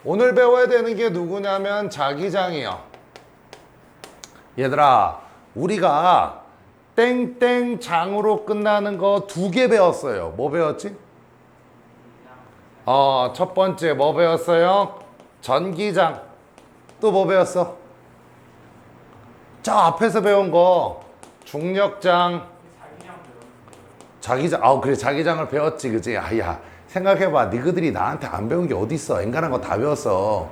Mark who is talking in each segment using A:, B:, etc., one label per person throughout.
A: 오늘 배워야 되는 게 누구냐면 자기장이요. 얘들아, 우리가 땡땡장으로 끝나는 거 2개 배웠어요. 뭐 배웠지? 첫 번째 뭐 배웠어요? 전기장. 또 뭐 배웠어? 저 앞에서 배운 거 중력장. 자기장. 그래, 자기장을 배웠지, 그지? 야, 생각해봐. 니그들이 나한테 안 배운 게 어딨어. 엔간한 거 다 배웠어.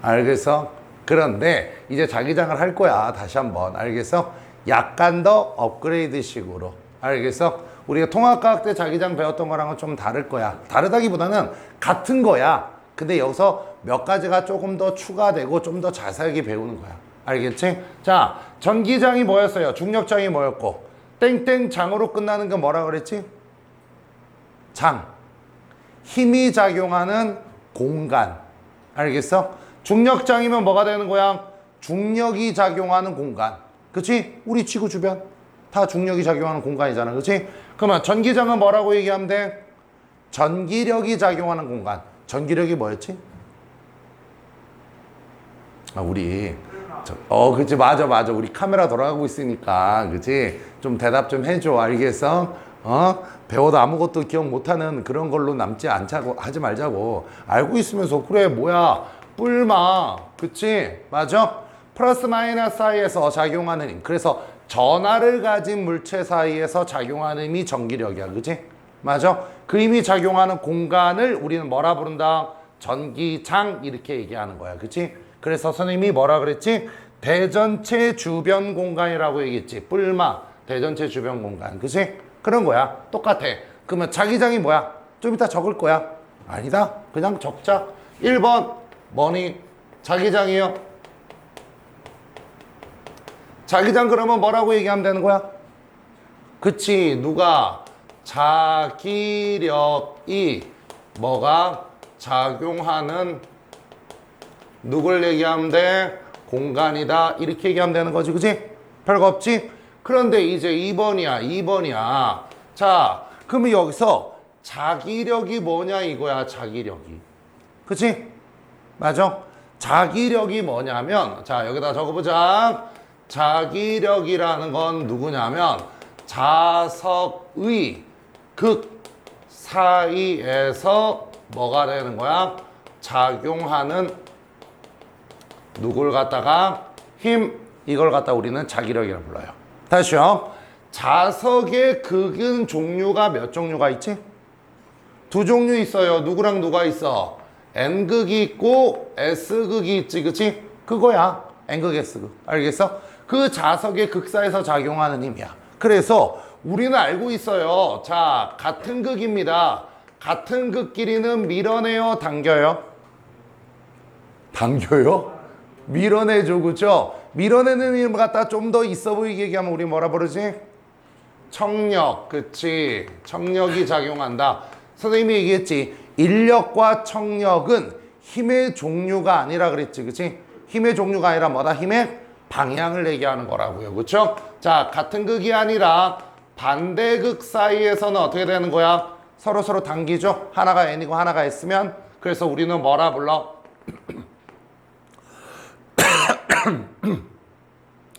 A: 알겠어? 그런데 이제 자기장을 할 거야. 다시 한번. 알겠어? 약간 더 업그레이드 식으로. 알겠어? 우리가 통합과학 때 자기장 배웠던 거랑은 좀 다를 거야. 다르다기보다는 같은 거야. 근데 여기서 몇 가지가 조금 더 추가되고 좀 더 자세하게 배우는 거야. 알겠지? 자, 전기장이 뭐였어요? 중력장이 뭐였고, 땡땡장으로 끝나는 게 뭐라 그랬지? 장. 힘이 작용하는 공간. 알겠어? 중력장이면 뭐가 되는 거야? 중력이 작용하는 공간. 그치? 우리 지구 주변 다 중력이 작용하는 공간이잖아. 그치? 그러면 전기장은 뭐라고 얘기하면 돼? 전기력이 작용하는 공간. 전기력이 뭐였지? 그치, 맞아. 우리 카메라 돌아가고 있으니까, 그치? 좀 대답 좀 해줘. 알겠어? 배워도 아무것도 기억 못하는 그런 걸로 남지 않자고, 하지 말자고. 알고 있으면서, 그래, 뭐야. 뿔마. 그치? 맞아? 플러스 마이너스 사이에서 작용하는 힘. 그래서 전하를 가진 물체 사이에서 작용하는 힘이 전기력이야. 그치? 맞아? 그 힘이 작용하는 공간을 우리는 뭐라 부른다? 전기장. 이렇게 얘기하는 거야. 그치? 그래서 선생님이 뭐라 그랬지? 대전체 주변 공간이라고 얘기했지. 뿔마. 대전체 주변 공간. 그치? 그런 거야. 똑같아. 그러면 자기장이 뭐야? 좀 이따 적을 거야. 아니다. 그냥 적자. 1번 뭐니? 자기장이요. 자기장 그러면 뭐라고 얘기하면 되는 거야? 그치. 누가? 자기력이 뭐가 작용하는 누굴 얘기하면 돼? 공간이다. 이렇게 얘기하면 되는 거지. 그치? 별거 없지? 그런데 이제 2번이야. 자, 그러면 여기서 자기력이 뭐냐 이거야. 자기력이. 그치? 맞아? 자기력이 뭐냐면, 자, 여기다 적어보자. 자기력이라는 건 누구냐면 자석의 극 사이에서 뭐가 되는 거야? 작용하는 누굴 갖다가 힘, 이걸 갖다 우리는 자기력이라고 불러요. 다시요. 자석의 극은 종류가 몇 종류가 있지? 2종류 있어요. 누구랑 누가 있어? N극이 있고 S극이 있지. 그치? 그거야. N극, S극. 알겠어? 그 자석의 극사에서 작용하는 힘이야. 그래서 우리는 알고 있어요. 자, 같은 극입니다. 같은 극끼리는 밀어내요, 당겨요? 당겨요? 밀어내죠, 그죠? 밀어내는 힘을 갖다 좀 더 있어 보이게 얘기하면 우리 뭐라 부르지? 청력, 그치? 청력이 작용한다. 선생님이 얘기했지. 인력과 청력은 힘의 종류가 아니라 그랬지, 그치? 힘의 종류가 아니라 뭐다? 힘의 방향을 얘기하는 거라고요, 그쵸? 자, 같은 극이 아니라 반대극 사이에서는 어떻게 되는 거야? 서로 당기죠? 하나가 N이고 하나가 S면. 그래서 우리는 뭐라 불러?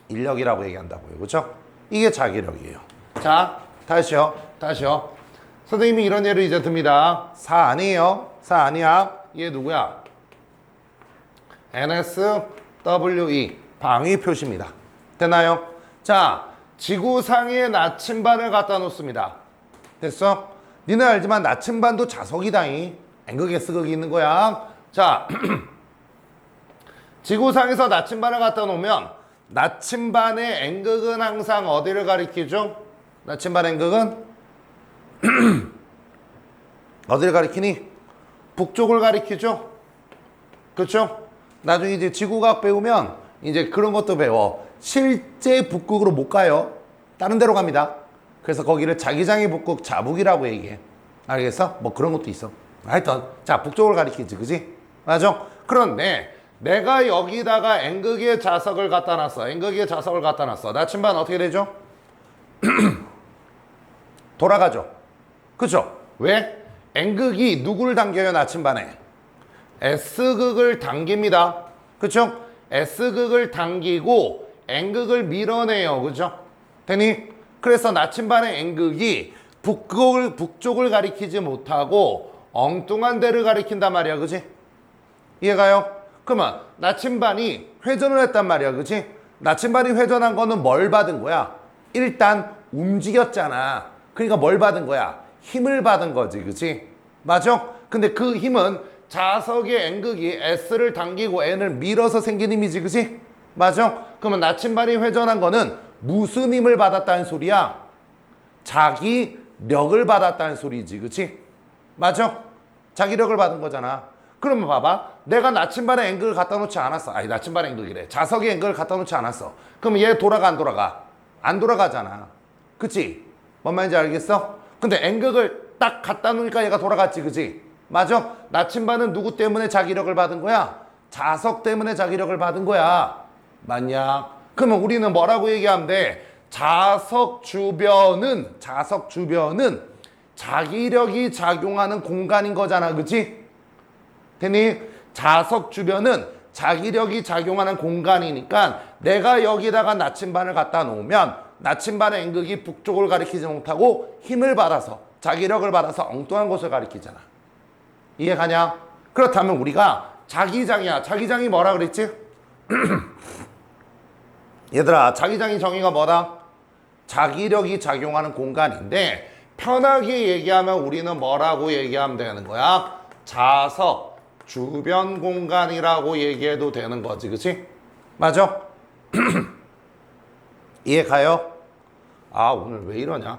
A: 인력이라고 얘기한다고요. 그렇죠? 이게 자기력이에요. 자, 다시요. 선생님이 이런 예를 이제 듭니다. 사 아니에요. 사 아니야. 얘 누구야? NSWE. 방위 표시입니다. 됐나요? 자, 지구상에 나침반을 갖다 놓습니다. 됐어? 니네 알지만 나침반도 자석이다잉. N극, S극이 있는 거야. 자, 지구상에서 나침반을 갖다 놓으면 나침반의 N극은 항상 어디를 가리키죠? 나침반 N극은 어디를 가리키니? 북쪽을 가리키죠? 그렇죠? 나중에 이제 지구과학 배우면 이제 그런 것도 배워. 실제 북극으로 못 가요. 다른 데로 갑니다. 그래서 거기를 자기장의 북극 자북이라고 얘기해. 알겠어? 뭐 그런 것도 있어. 하여튼 자, 북쪽을 가리키지, 그지? 맞아? 그런데 내가 여기다가 N극의 자석을 갖다 놨어. N극의 자석을 갖다 놨어. 나침반 어떻게 되죠? 돌아가죠. 그죠? 왜? N극이 누구를 당겨요, 나침반에? S극을 당깁니다. 그쵸? S극을 당기고 N극을 밀어내요. 그죠? 되니? 그래서 나침반의 N극이 북쪽을 가리키지 못하고 엉뚱한 데를 가리킨단 말이야. 그지? 이해가요? 그러면 나침반이 회전을 했단 말이야. 그지? 나침반이 회전한 거는 뭘 받은 거야? 일단 움직였잖아. 그러니까 뭘 받은 거야? 힘을 받은 거지. 그지? 맞아? 근데 그 힘은 자석의 N극이 S를 당기고 N을 밀어서 생긴 힘이지. 그지? 맞아? 그러면 나침반이 회전한 거는 무슨 힘을 받았다는 소리야? 자기력을 받았다는 소리지. 그치? 맞아? 자기력을 받은 거잖아. 그러면 봐봐. 내가 나침반에 N극을 갖다 놓지 않았어. 아니, 나침반에 N극이래. 자석에 N극을 갖다 놓지 않았어. 그러면 얘 돌아가 안 돌아가? 안 돌아가잖아. 그치? 뭔 말인지 알겠어? 근데 N극을 딱 갖다 놓으니까 얘가 돌아갔지. 그치? 맞아? 나침반은 누구 때문에 자기력을 받은 거야? 자석 때문에 자기력을 받은 거야. 맞냐? 그러면 우리는 뭐라고 얘기하면 돼? 자석 주변은 자기력이 작용하는 공간인 거잖아. 그치? 되니? 자석 주변은 자기력이 작용하는 공간이니까 내가 여기다가 나침반을 갖다 놓으면 나침반의 N극이 북쪽을 가리키지 못하고 힘을 받아서 자기력을 받아서 엉뚱한 곳을 가리키잖아. 이해가냐? 그렇다면 우리가 자기장이야. 자기장이 뭐라 그랬지? 얘들아, 자기장의 정의가 뭐다? 자기력이 작용하는 공간인데 편하게 얘기하면 우리는 뭐라고 얘기하면 되는 거야? 자석 주변 공간이라고 얘기해도 되는 거지. 그치? 맞아? 이해 가요? 아, 오늘 왜 이러냐?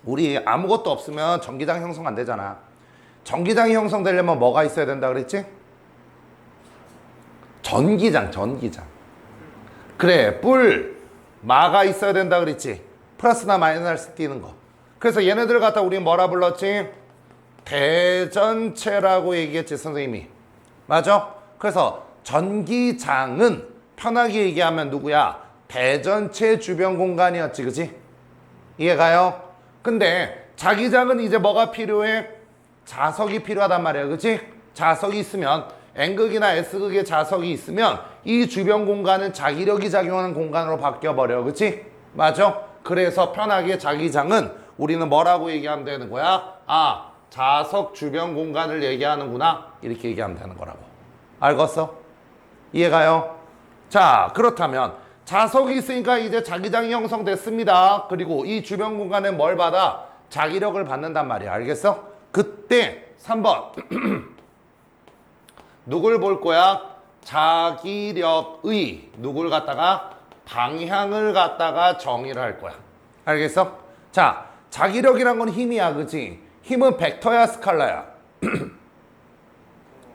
A: 우리 아무것도 없으면 전기장 형성 안 되잖아. 전기장이 형성되려면 뭐가 있어야 된다 그랬지? 전기장. 그래, 마가 있어야 된다 그랬지? 플러스나 마이너스 띄는 거. 그래서 얘네들 갖다 우리는 뭐라 불렀지? 대전체라고 얘기했지, 선생님이. 맞아? 그래서 전기장은 편하게 얘기하면 누구야? 대전체 주변 공간이었지, 그치? 이해가요? 근데 자기장은 이제 뭐가 필요해? 자석이 필요하단 말이야, 그치? 자석이 있으면 N극이나 S극의 자석이 있으면 이 주변 공간은 자기력이 작용하는 공간으로 바뀌어버려. 그치? 맞아? 그래서 편하게 자기장은 우리는 뭐라고 얘기하면 되는 거야? 아, 자석 주변 공간을 얘기하는구나. 이렇게 얘기하면 되는 거라고. 알겠어? 이해가요? 자, 그렇다면 자석이 있으니까 이제 자기장이 형성됐습니다. 그리고 이 주변 공간에 뭘 받아? 자기력을 받는단 말이야. 알겠어? 그때 3번 누굴 볼 거야? 자기력의 누굴 갖다가 방향을 갖다가 정의를 할 거야. 알겠어? 자, 자기력이란 건 힘이야. 그치? 힘은 벡터야, 스칼라야?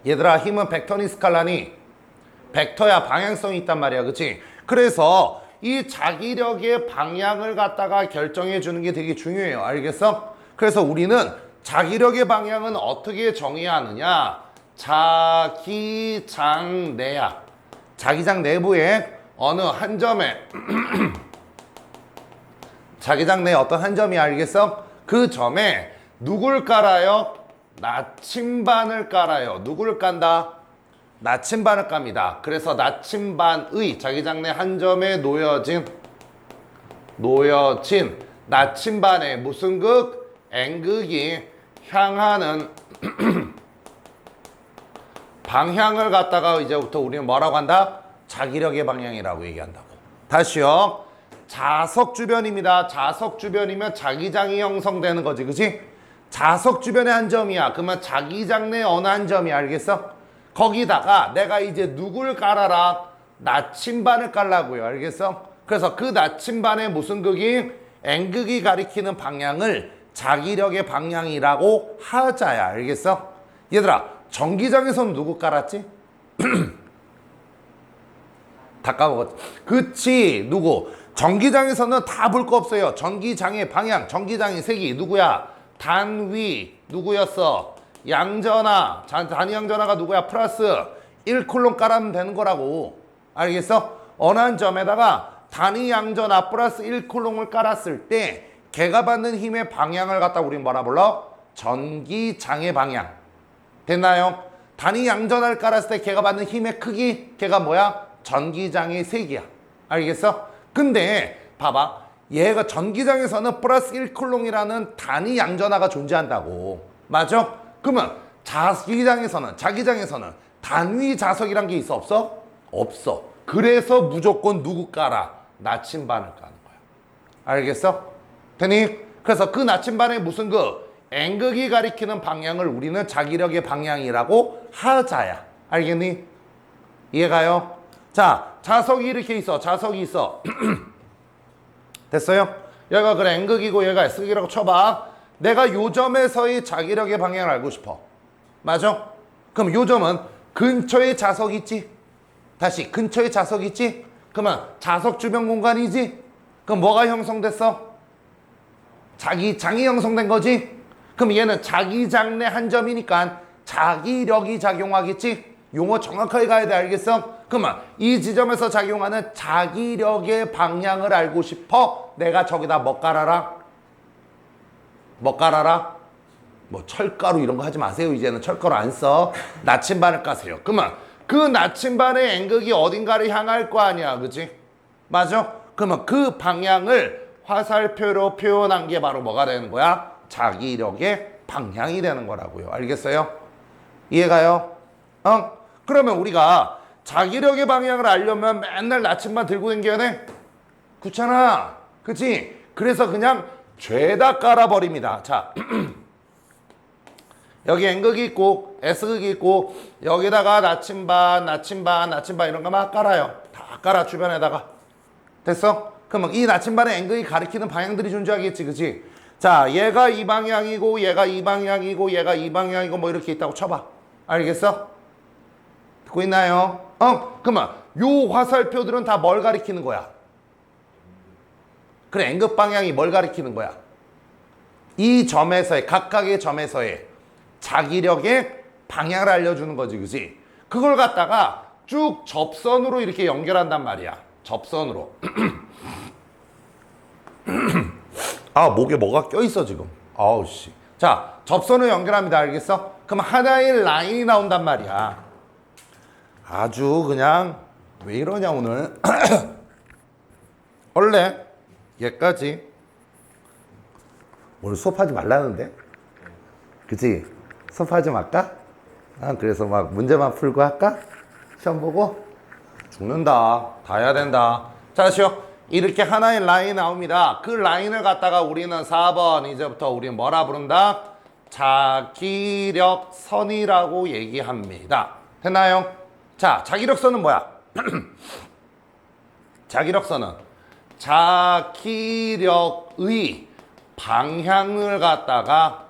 A: 얘들아, 힘은 벡터니 스칼라니? 벡터야. 방향성이 있단 말이야. 그치? 그래서 이 자기력의 방향을 갖다가 결정해 주는 게 되게 중요해요. 알겠어? 그래서 우리는 자기력의 방향은 어떻게 정의하느냐? 자기장 내야. 자기장 내부에 어느 한 점에 자기장 내 어떤 한 점이 알겠어? 그 점에 누굴 깔아요? 나침반을 깔아요. 누굴 깐다? 나침반을 깝니다. 그래서 나침반의 자기장 내 한 점에 놓여진 나침반에 무슨 극? N극이 향하는 방향을 갖다가 이제부터 우리는 뭐라고 한다? 자기력의 방향이라고 얘기한다고. 다시요. 자석 주변입니다. 자석 주변이면 자기장이 형성되는 거지. 그치? 자석 주변의 한 점이야. 그러면 자기장 내 어느 한 점이 알겠어? 거기다가 내가 이제 누굴 깔아라? 나침반을 깔라고요. 알겠어? 그래서 그 나침반의 무슨 극이? N극이 가리키는 방향을 자기력의 방향이라고 하자야. 알겠어? 얘들아, 전기장에서는 누구 깔았지? 다 까먹었지. 그치, 누구? 전기장에서는 다 볼 거 없어요. 전기장의 방향, 전기장의 색이 누구야? 단위 누구였어? 양전하. 단위 양전하가 누구야? 플러스 1쿨론 깔아면 되는 거라고. 알겠어? 어느 한 점에다가 단위 양전하 플러스 1쿨론을 깔았을 때 걔가 받는 힘의 방향을 갖다 우리 뭐라 불러? 전기장의 방향. 됐나요? 단위 양전하를 깔았을 때 걔가 받는 힘의 크기, 걔가 뭐야? 전기장의 세기야. 알겠어? 근데 봐봐. 얘가 전기장에서는 플러스 1쿨롱이라는 단위 양전하가 존재한다고. 맞아? 그러면 자기장에서는 단위 자석이란 게 있어? 없어? 없어. 그래서 무조건 누구 깔아? 나침반을 까는 거야. 알겠어? 되니? 그래서 그 나침반에 무슨 N극이 가리키는 방향을 우리는 자기력의 방향이라고 하자야. 알겠니? 이해가요? 자, 자석이 이렇게 있어. 자석이 있어. 됐어요? 얘가 그래 N극이고 얘가 S극이라고 쳐봐. 내가 요 점에서의 자기력의 방향을 알고 싶어. 맞아? 그럼 요 점은 근처에 자석 있지? 다시 근처에 자석 있지? 그러면 자석 주변 공간이지? 그럼 뭐가 형성됐어? 자기장이 형성된 거지? 그럼 얘는 자기장 내 한 점이니까 자기력이 작용하겠지? 용어 정확하게 가야 돼. 알겠어? 그러면 이 지점에서 작용하는 자기력의 방향을 알고 싶어? 내가 저기다 뭐 깔아라? 뭐 깔아라? 뭐 철가루 이런 거 하지 마세요. 이제는 철가루 안 써. 나침반을 까세요. 그러면 그 나침반의 N극이 어딘가를 향할 거 아니야. 그치? 맞아? 그러면 그 방향을 화살표로 표현한 게 바로 뭐가 되는 거야? 자기력의 방향이 되는 거라고요. 알겠어요? 이해가요? 그러면 우리가 자기력의 방향을 알려면 맨날 나침반 들고 다녀야 돼? 그렇잖아. 그치? 그래서 그냥 죄다 깔아버립니다. 자, 여기 N극이 있고 S극이 있고 여기다가 나침반 이런 거 막 깔아요. 다 깔아 주변에다가. 됐어? 그러면 이 나침반의 N극이 가리키는 방향들이 존재하겠지. 그치? 자, 얘가 이 방향이고 얘가 이 방향이고 얘가 이 방향이고 뭐 이렇게 있다고 쳐봐. 알겠어? 듣고 있나요? 그러면 요 화살표들은 다 뭘 가리키는 거야? 그래, N극 방향이 뭘 가리키는 거야? 이 점에서의 각각의 점에서의 자기력의 방향을 알려주는 거지. 그지? 그걸 갖다가 쭉 접선으로 이렇게 연결한단 말이야. 접선으로. 아, 목에 뭐가 껴있어 지금. 아우 씨. 자, 접선을 연결합니다. 알겠어? 그럼 하나의 라인이 나온단 말이야. 아주 그냥 왜 이러냐 오늘. 원래 얘까지 오늘 수업하지 말라는데? 그치? 수업하지 말까? 그래서 막 문제만 풀고 할까? 시험 보고? 죽는다. 다 해야 된다. 자, 시오. 이렇게 하나의 라인이 나옵니다. 그 라인을 갖다가 우리는 4번 이제부터 우리는 뭐라 부른다? 자기력선이라고 얘기합니다. 됐나요? 자, 자기력선은 뭐야? 자기력선은 자기력의 방향을 갖다가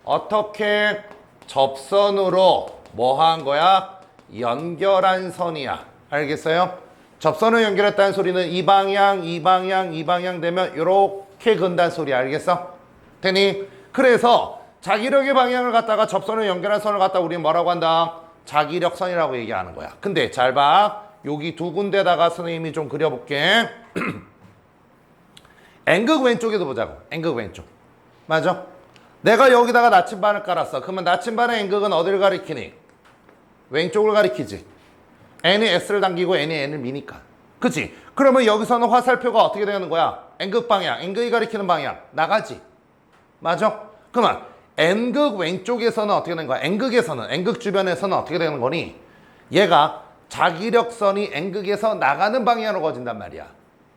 A: 어떻게 접선으로 뭐 한 거야? 연결한 선이야. 알겠어요? 접선을 연결했다는 소리는 이 방향 되면 이렇게 근다는 소리야. 알겠어? 되니? 그래서 자기력의 방향을 갖다가 접선을 연결한 선을 갖다가 우리는 뭐라고 한다? 자기력선이라고 얘기하는 거야. 근데 잘 봐. 여기 두 군데다가 선생님이 좀 그려볼게. N극 왼쪽에도 보자고. N극 왼쪽. 맞아? 내가 여기다가 나침반을 깔았어. 그러면 나침반의 N극은 어디를 가리키니? 왼쪽을 가리키지. N이 S를 당기고 N이 N을 미니까. 그치? 그러면 여기서는 화살표가 어떻게 되는 거야? N극 방향, N극이 가리키는 방향 나가지. 맞아? 그러면 N극 왼쪽에서는 어떻게 되는 거야? N극에서는, N극 주변에서는 어떻게 되는 거니? 얘가 자기력선이 N극에서 나가는 방향으로 거진단 말이야.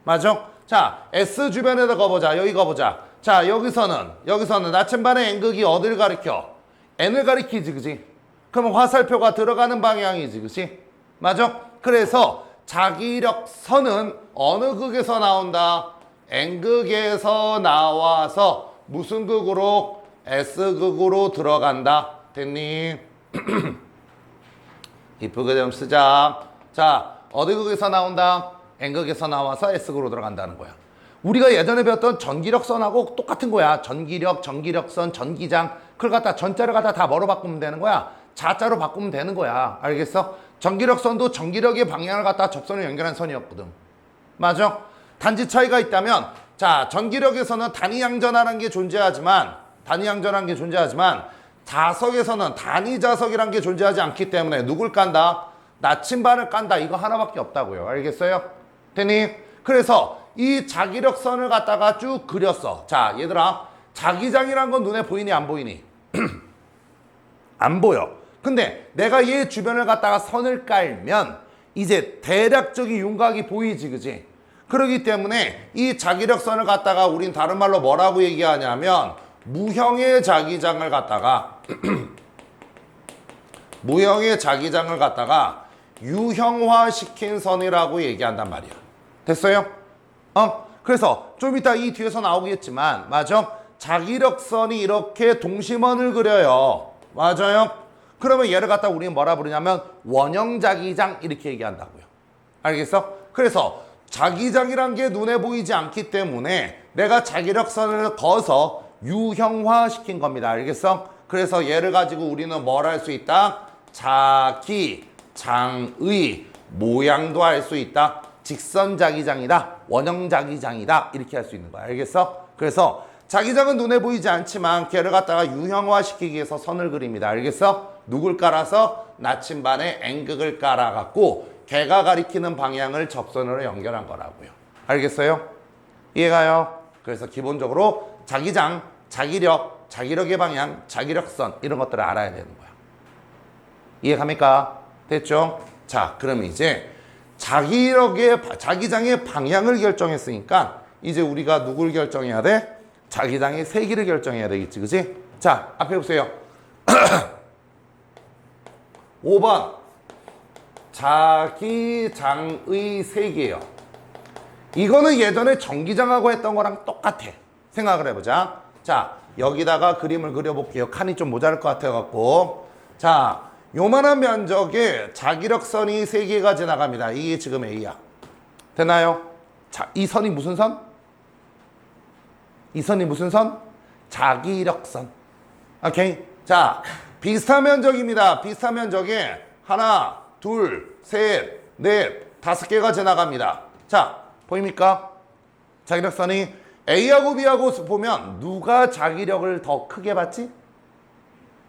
A: 맞아? 자, S 주변에다 거보자. 여기 거보자. 자, 여기서는 나침반의 N극이 어디를 가리켜? N을 가리키지, 그지? 그러면 화살표가 들어가는 방향이지, 그지? 맞아? 그래서 자기력선은 어느 극에서 나온다? N극에서 나와서 무슨 극으로? S극으로 들어간다. 됐니? 이쁘게 좀 쓰자. 자, 어디 극에서 나온다? N극에서 나와서 S극으로 들어간다는 거야. 우리가 예전에 배웠던 전기력선하고 똑같은 거야. 전기력, 전기력선, 전기장. 그걸 갖다 전자를 갖다 다 뭐로 바꾸면 되는 거야? 자자로 바꾸면 되는 거야. 알겠어? 전기력선도 전기력의 방향을 갖다 접선을 연결한 선이었거든. 맞아? 단지 차이가 있다면, 자, 전기력에서는 단위양전하는 게 존재하지만 자석에서는 단위 자석이란 게 존재하지 않기 때문에 누굴 깐다? 나침반을 깐다. 이거 하나밖에 없다고요. 알겠어요? 됐니? 그래서 이 자기력선을 갖다가 쭉 그렸어. 자, 얘들아, 자기장이란 건 눈에 보이니 안 보이니? 안 보여. 근데 내가 얘 주변을 갖다가 선을 깔면 이제 대략적인 윤곽이 보이지, 그지? 그렇기 때문에 이 자기력선을 갖다가 우린 다른 말로 뭐라고 얘기하냐면 무형의 자기장을 갖다가 무형의 자기장을 갖다가 유형화시킨 선이라고 얘기한단 말이야. 됐어요? 그래서 좀 이따 이 뒤에서 나오겠지만, 맞아? 자기력선이 이렇게 동심원을 그려요. 맞아요? 그러면 얘를 갖다 우리는 뭐라 부르냐면 원형자기장 이렇게 얘기한다고요. 알겠어? 그래서 자기장이란 게 눈에 보이지 않기 때문에 내가 자기력선을 그어서 유형화시킨 겁니다. 알겠어? 그래서 얘를 가지고 우리는 뭘 할 수 있다? 자기장의 모양도 할 수 있다. 직선자기장이다. 원형자기장이다. 이렇게 할 수 있는 거야. 알겠어? 그래서 자기장은 눈에 보이지 않지만 걔를 갖다가 유형화시키기 위해서 선을 그립니다. 알겠어? 누굴 깔아서? 나침반에 N극을 깔아갖고 걔가 가리키는 방향을 접선으로 연결한 거라고요. 알겠어요? 이해가요? 그래서 기본적으로 자기장, 자기력, 자기력의 방향, 자기력선 이런 것들을 알아야 되는 거야. 이해갑니까? 됐죠? 자, 그럼 이제 자기장의 방향을 결정했으니까 이제 우리가 누굴 결정해야 돼? 자기장의 세기를 결정해야 되겠지, 그지? 자, 앞에 보세요. 5번 자기장의 세기예요. 이거는 예전에 전기장하고 했던 거랑 똑같아. 생각을 해보자. 자, 여기다가 그림을 그려볼게요. 칸이 좀 모자랄 것 같아갖고. 자, 요만한 면적에 자기력선이 3개가 지나갑니다. 이게 지금 A야. 됐나요? 자, 이 선이 무슨 선? 이 선이 무슨 선? 자기력선. 오케이? 자, 비슷한 면적입니다. 비슷한 면적에 하나, 둘, 셋, 넷, 5개가 지나갑니다. 자, 보입니까? 자기력선이 A하고 B하고 보면 누가 자기력을 더 크게 받지?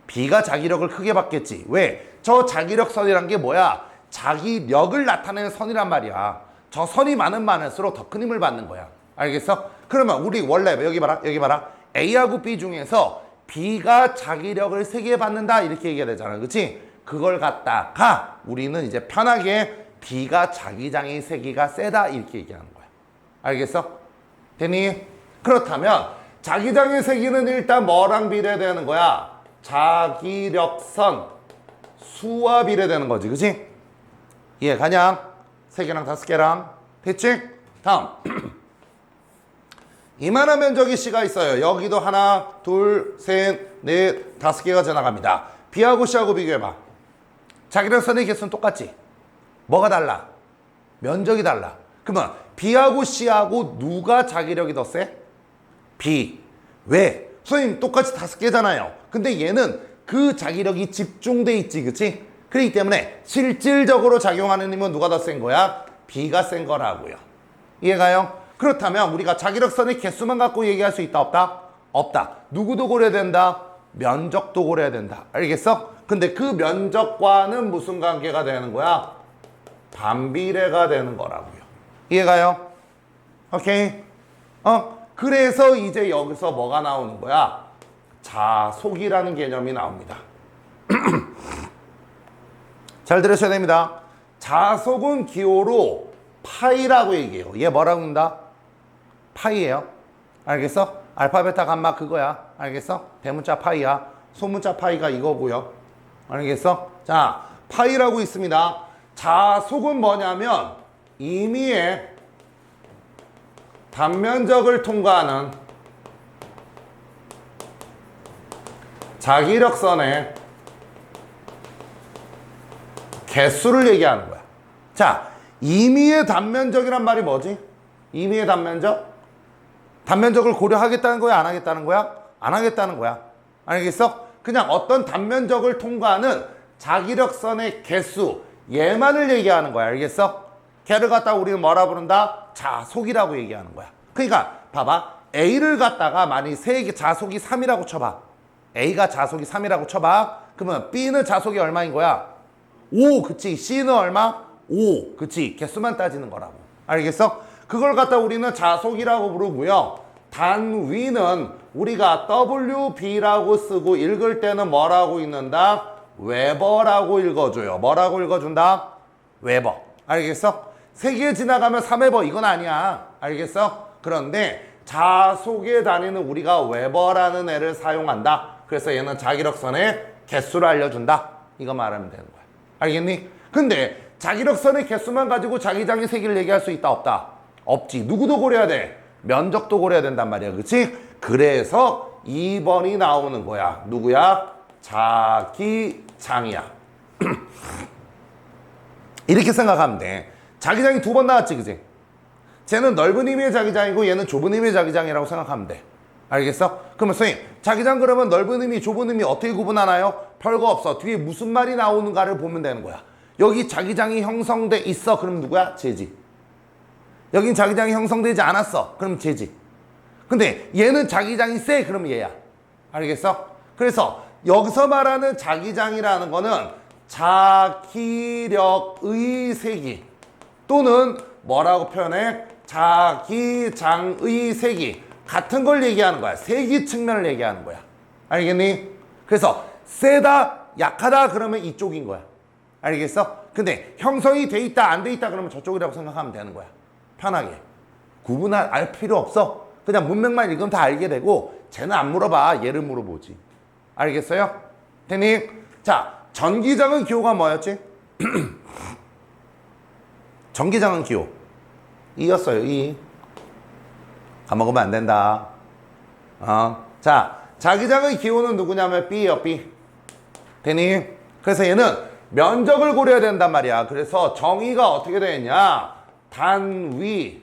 A: B가 자기력을 크게 받겠지. 왜? 저 자기력선이란 게 뭐야? 자기력을 나타내는 선이란 말이야. 저 선이 많을수록 더 큰 힘을 받는 거야. 알겠어? 그러면 우리 원래 여기 봐라. A하고 B 중에서 B가 자기력을 3개 받는다 이렇게 얘기해야 되잖아. 그치? 그걸 갖다가 우리는 이제 편하게 B가 자기장의 세기가 세다 이렇게 얘기하는 거야. 알겠어? 됐니? 그렇다면 자기장의 세기는 일단 뭐랑 비례되는 거야? 자기력선 수와 비례되는 거지. 그치? 이해가냐? 3개랑 5개랑. 됐지? 다음. 이만한 면적의 C가 있어요. 여기도 하나, 둘, 셋, 넷, 5개가 지나갑니다. B하고 C하고 비교해봐. 자기력선의 개수는 똑같지? 뭐가 달라? 면적이 달라. 그러면 B하고 C하고 누가 자기력이 더 세? B. 왜? 선생님 똑같이 5개잖아요. 근데 얘는 그 자기력이 집중돼 있지, 그치? 그렇기 때문에 실질적으로 작용하는 힘은 누가 더 센 거야? B가 센 거라고요. 이해가요? 그렇다면 우리가 자기력선의 개수만 갖고 얘기할 수 있다, 없다? 없다. 누구도 고려해야 된다? 면적도 고려해야 된다. 알겠어? 근데 그 면적과는 무슨 관계가 되는 거야? 반비례가 되는 거라고요. 이해가요? 오케이? 그래서 이제 여기서 뭐가 나오는 거야? 자속이라는 개념이 나옵니다. 잘 들으셔야 됩니다. 자속은 기호로 파이라고 얘기해요. 얘 뭐라고 한다? 파이예요. 알겠어? 알파, 베타, 감마 그거야. 알겠어? 대문자 파이야. 소문자 파이가 이거고요. 알겠어? 자, 파이라고 있습니다. 자속은 뭐냐면 임의의 단면적을 통과하는 자기력선의 개수를 얘기하는 거야. 자, 임의의 단면적이란 말이 뭐지? 임의의 단면적? 단면적을 고려하겠다는 거야? 안 하겠다는 거야? 안 하겠다는 거야. 알겠어? 그냥 어떤 단면적을 통과하는 자기력선의 개수, 얘만을 얘기하는 거야. 알겠어? 걔를 갖다가 우리는 뭐라 부른다? 자속이라고 얘기하는 거야. 그러니까 봐봐. A를 갖다가 만약 자속이 3이라고 쳐봐. A가 자속이 3이라고 쳐봐. 그러면 B는 자속이 얼마인 거야? 5. 그치? C는 얼마? 5. 그치? 개수만 따지는 거라고. 알겠어? 그걸 갖다 우리는 자속이라고 부르고요. 단위는 우리가 WB라고 쓰고 읽을 때는 뭐라고 읽는다? 웨버라고 읽어줘요. 뭐라고 읽어준다? 웨버. 알겠어? 세개 지나가면 3웨버 이건 아니야. 알겠어? 그런데 자속의 단위는 우리가 웨버라는 애를 사용한다. 그래서 얘는 자기력선의 개수를 알려준다. 이거 말하면 되는 거야. 알겠니? 근데 자기력선의 개수만 가지고 자기장의 세기를 얘기할 수 있다 없다? 없지. 누구도 고려해야 돼? 면적도 고려해야 된단 말이야. 그치? 그래서 2번이 나오는 거야. 누구야? 자기장이야. 이렇게 생각하면 돼. 자기장이 2번 나왔지, 그치? 쟤는 넓은 의미의 자기장이고 얘는 좁은 의미의 자기장이라고 생각하면 돼. 알겠어? 그러면 선생님, 자기장 그러면 넓은 의미, 좁은 의미 어떻게 구분하나요? 별거 없어. 뒤에 무슨 말이 나오는가를 보면 되는 거야. 여기 자기장이 형성돼 있어. 그럼 누구야? 쟤지. 여긴 자기장이 형성되지 않았어. 그럼 쟤지. 근데 얘는 자기장이 세. 그럼 얘야. 알겠어? 그래서 여기서 말하는 자기장이라는 거는 자기력의 세기 또는 뭐라고 표현해? 자기장의 세기 같은 걸 얘기하는 거야. 세기 측면을 얘기하는 거야. 알겠니? 그래서 세다, 약하다 그러면 이쪽인 거야. 알겠어? 근데 형성이 돼 있다, 안 돼 있다 그러면 저쪽이라고 생각하면 되는 거야. 편하게. 구분할 필요 없어. 그냥 문맥만 읽으면 다 알게 되고 쟤는 안 물어봐. 얘를 물어보지. 알겠어요? 됐니? 자, 전기장은 기호가 뭐였지? 전기장은 기호 2였어요. 2. 까먹으면 안 된다. 자, 자기장의 기호는 누구냐면 B예요. B. 되니? 그래서 얘는 면적을 고려해야 된단 말이야. 그래서 정의가 어떻게 되겠냐? 단위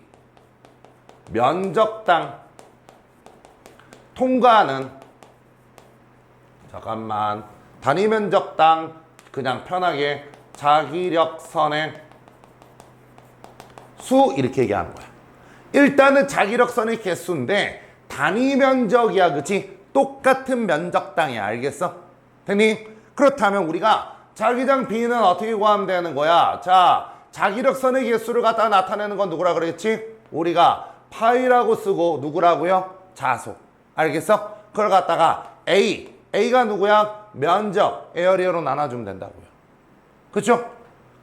A: 면적당 통과하는 잠깐만 단위 면적당 그냥 편하게 자기력선의 수 이렇게 얘기하는 거야. 일단은 자기력선의 개수인데 단위 면적이야. 그치? 똑같은 면적당이야. 알겠어? 됐니? 그렇다면 우리가 자기장 B는 어떻게 구하면 되는 거야? 자, 자기력선의 개수를 갖다 나타내는 건 누구라 그랬지? 우리가 파이라고 쓰고 누구라고요? 자속. 알겠어? 그걸 갖다가 A가 누구야? 면적, 에어리어로 나눠주면 된다고요. 그쵸?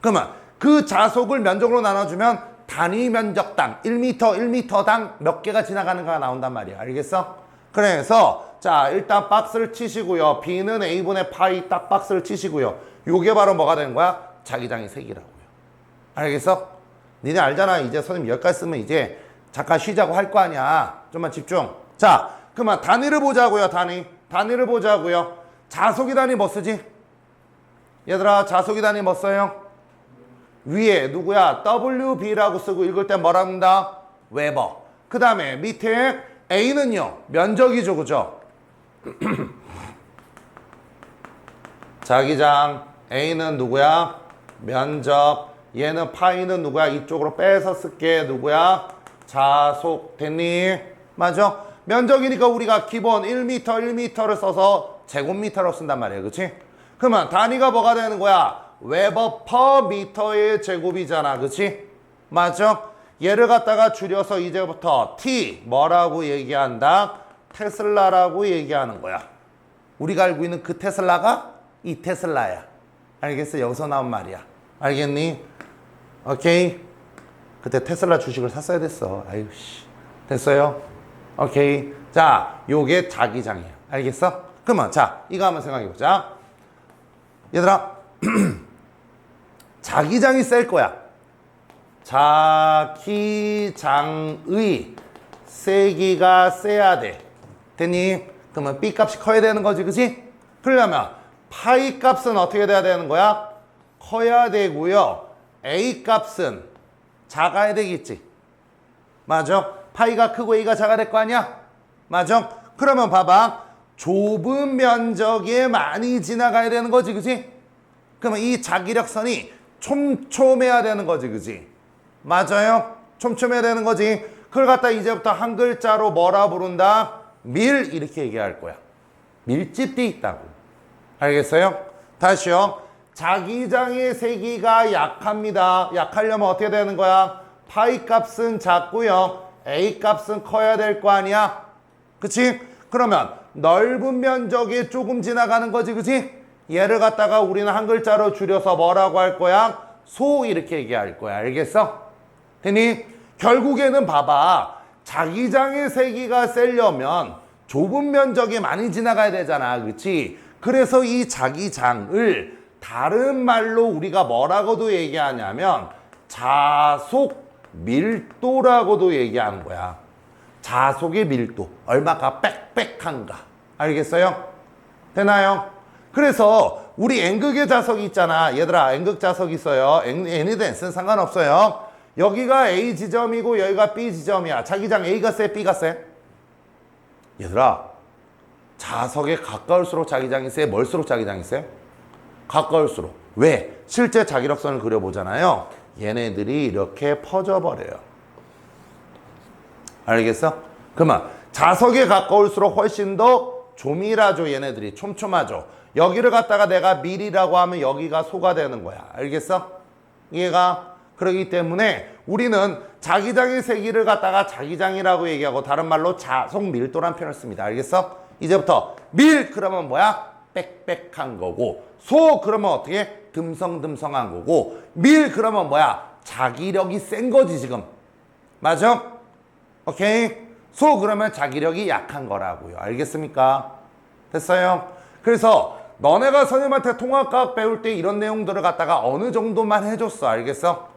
A: 그러면 그 자속을 면적으로 나눠주면 단위 면적당 1m당 몇 개가 지나가는가 나온단 말이야. 알겠어? 그래서 자, 일단 박스를 치시고요. B는 A분의 파이 딱 박스를 치시고요. 요게 바로 뭐가 되는 거야? 자기장의 세기라고요. 알겠어? 니네 알잖아. 이제 선생님 여기까지 쓰면 이제 잠깐 쉬자고 할 거 아니야. 좀만 집중. 자, 그러면 단위를 보자고요. 단위를 보자고요. 자속의 단위 뭐 쓰지? 얘들아, 자속의 단위 뭐 써요? 위에 누구야? WB라고 쓰고 읽을 때 뭐라 한다? 웨버. 그 다음에 밑에 A는요. 면적이죠. 그죠? 자기장 A는 누구야? 면적. 얘는 파이는 누구야? 이쪽으로 빼서 쓸게. 누구야? 자속. 됐니? 맞아? 면적이니까 우리가 기본 1m를 써서 제곱미터로 쓴단 말이야. 그치? 그러면 단위가 뭐가 되는 거야? 웨버 퍼 미터의 제곱이잖아. 그치? 맞아? 얘를 갖다가 줄여서 이제부터 T 뭐라고 얘기한다? 테슬라라고 얘기하는 거야. 우리가 알고 있는 그 테슬라가 이 테슬라야. 알겠어? 여기서 나온 말이야. 알겠니? 오케이? 그때 테슬라 주식을 샀어야 됐어. 아유 씨. 됐어요? 오케이. 자, 요게 자기장이야. 알겠어? 그러면 자, 이거 한번 생각해 보자. 얘들아, 자기장이 셀 거야. 자기장의 세기가 세야 돼. 됐니? 그러면 B 값이 커야 되는 거지, 그치? 그러려면 파이 값은 어떻게 돼야 되는 거야? 커야 되고요. A 값은 작아야 되겠지. 맞아? 파이가 크고 A가 작아야 될 거 아니야? 맞아? 그러면 봐봐. 좁은 면적에 많이 지나가야 되는 거지, 그치? 그러면 이 자기력선이 촘촘해야 되는 거지, 그치? 맞아요? 촘촘해야 되는 거지. 그걸 갖다 이제부터 한 글자로 뭐라 부른다? 밀 이렇게 얘기할 거야. 밀집돼 있다고. 알겠어요? 다시요. 자기장의 세기가 약합니다. 약하려면 어떻게 되는 거야? 파이 값은 작고요. A 값은 커야 될 거 아니야? 그치? 그러면 넓은 면적에 조금 지나가는 거지, 그치? 얘를 갖다가 우리는 한 글자로 줄여서 뭐라고 할 거야? 소 이렇게 얘기할 거야. 알겠어? 되니? 결국에는 봐봐. 자기장의 세기가 세려면 좁은 면적에 많이 지나가야 되잖아. 그치? 그래서 이 자기장을 다른 말로 우리가 뭐라고도 얘기하냐면 자속 밀도라고도 얘기하는 거야. 자속의 밀도. 얼마가 빽빽한가. 알겠어요? 되나요? 그래서 우리 N극의 자석이 있잖아. 얘들아, N극 자석 있어요. N이든 S는 상관없어요. 여기가 A 지점이고 여기가 B 지점이야. 자기장 A가 세, B가 세? 얘들아, 자석에 가까울수록 자기장이 세, 멀수록 자기장이 세? 가까울수록. 왜? 실제 자기력선을 그려보잖아요. 얘네들이 이렇게 퍼져버려요. 알겠어? 그러면 자석에 가까울수록 훨씬 더 조밀하죠. 얘네들이 촘촘하죠. 여기를 갖다가 내가 밀이라고 하면 여기가 소가 되는 거야. 알겠어? 이해가? 그렇기 때문에 우리는 자기장의 세기를 갖다가 자기장이라고 얘기하고 다른 말로 자속 밀도란 표현을 씁니다. 알겠어? 이제부터 밀 그러면 뭐야? 빽빽한 거고, 소 그러면 어떻게? 듬성듬성한 거고, 밀 그러면 뭐야? 자기력이 센 거지 지금. 맞아? 오케이? 소 그러면 자기력이 약한 거라고요. 알겠습니까? 됐어요? 그래서 너네가 선생님한테 통합과학 배울 때 이런 내용들을 갖다가 어느 정도만 해줬어. 알겠어?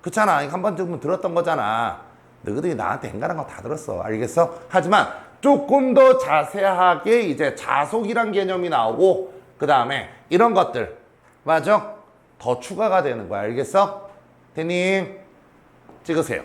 A: 그렇잖아. 한 번 정도 들었던 거잖아. 너희들이 나한테 앵간한 거 다 들었어. 알겠어? 하지만 조금 더 자세하게 이제 자속이란 개념이 나오고 그 다음에 이런 것들 맞아? 더 추가가 되는 거야. 알겠어? 대님 찍으세요.